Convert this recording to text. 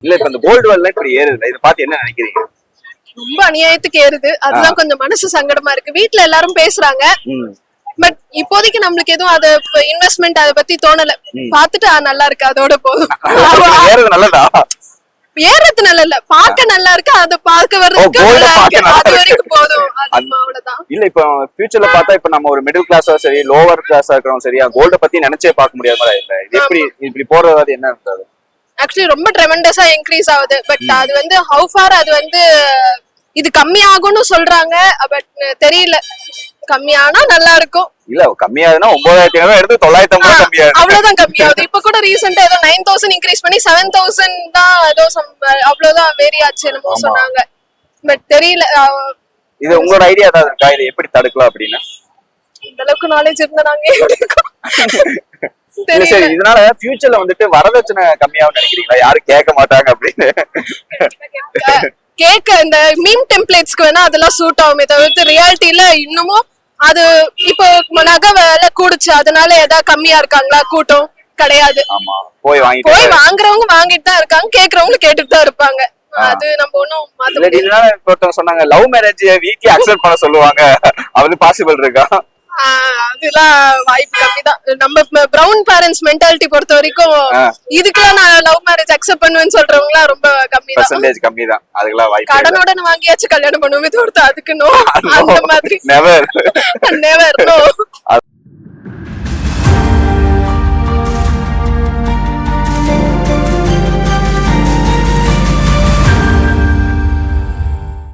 இல்ல இப்ப இந்த கோல்டு வெல்லாம் இப்படி ஏறுது, இதை பார்த்து என்ன நினைக்கிறீங்க? ரொம்ப அநியாயத்துக்கு ஏறுது. அதுதான் கொஞ்சம் மனசு சங்கடமா இருக்கு. வீட்ல எல்லாரும் பேசுறாங்க. பட் இப்போதைக்கு நம்மளுக்கு எதுவும் அது இன்வெஸ்ட்மெண்ட் அதை பத்தி தோணல. பாத்துட்டு நல்லா இருக்கு, அதோட போதும். ஏறுது நல்லதா? ஏறது நல்ல இல்ல, பாக்க நல்லா இருக்கு, அது பார்க்க வர்றதுக்கு நல்லா இருக்கு, அது வரைக்கும் போதும். அவ்வளவுதான். இல்ல இப்ப ஃபியூச்சர்ல பார்த்தா இப்ப நம்ம ஒரு மிடில் கிளாஸா சரி லோவர் கிளாஸா இருக்கிறோம் சரியா கோல்ட பத்தி நினைச்சே பார்க்க முடியாத மாதிரி இல்ல. இது எப்படி இப்படி போறது என்ன இருக்காது? ஆக்சுவலி ரொம்ப ட்ரெமெண்டஸா இன்க்ரீஸ் ஆகுது. பட் அது வந்து ஹவு ஃபார் அது வந்து இது கம்மி ஆகும்னு சொல்றாங்க. பட் தெரியல, கம்மியானா நல்லா இருக்கும். இல்ல கம்மியாதுன்னா 9,500 எடுத்து 950 கம்மியாது, அவ்வளவுதான் கம்மியாகுது. இப்ப கூட ரீசெண்டா ஏதோ 9,000 இன்க்ரீஸ் பண்ணி 7,000 தான் ஏதோ அவ்வளவுதான் வேரி ஆச்சு என்னமோ சொன்னாங்க. பட் தெரியல. இது உங்களோட ஐடியா தான் இருக்கா, இதை எப்படி தடுக்கலாம் அப்படின்னு? இந்த அளவுக்கு நாலேஜ் இருந்தா நாங்க எப்படி இருக்கோம்? இல்ல சரி, இதனால ஃபியூச்சர்ல வந்துட்டு வரதட்சணை கம்மியாகும் நினைக்கிறீங்களா? யாரும் கேட்க மாட்டாங்க அப்படின்னு? கேக்க இந்த மீம் டெம்ப்ளேட்ஸ்க்கு வேணா அதெல்லாம் சூட் ஆகுமே தவிர்த்து ரியாலிட்டியில இன்னமும் அது இப்போ நகை விலை கூடுச்சு அதனால ஏதாவது கம்மியா இருக்காங்களா? கூட்டம் கிடையாது. ஆமா, போய் வாங்குறவங்க வாங்கிட்டு தான் இருக்காங்க, கேக்குறவங்க கேட்டுட்டு தான் இருப்பாங்க. அது நம்ம ஒன்னும் சொன்னாங்க லவ் மேரேஜ் வீட்லயே அக்செப்ட் பண்ண சொல்லுவாங்க, அது பாசிபிள் இருக்கா? அதெல்லாம் வாய்ப்பு கம்மி தான். நம்ம பிரவுன் பேரண்ட்ஸ் மென்டாலிட்டி பொறுத்த வரைக்கும் இதுக்கெல்லாம் நான் லவ் மேரேஜ் அக்செப்ட் பண்ணுவேன்னு சொல்றவங்க எல்லாம் ரொம்ப கம்மி தான். பெர்சன்டேஜ் கம்மி தான். அதுக்கெல்லாம் வாய்ப்பு கடனுடன் வாங்கியாச்சு கல்யாணம் பண்ணுவோமே தவிர்த்து அதுக்கு நோ. அந்த மாதிரி நெவர் நெவர் நோ.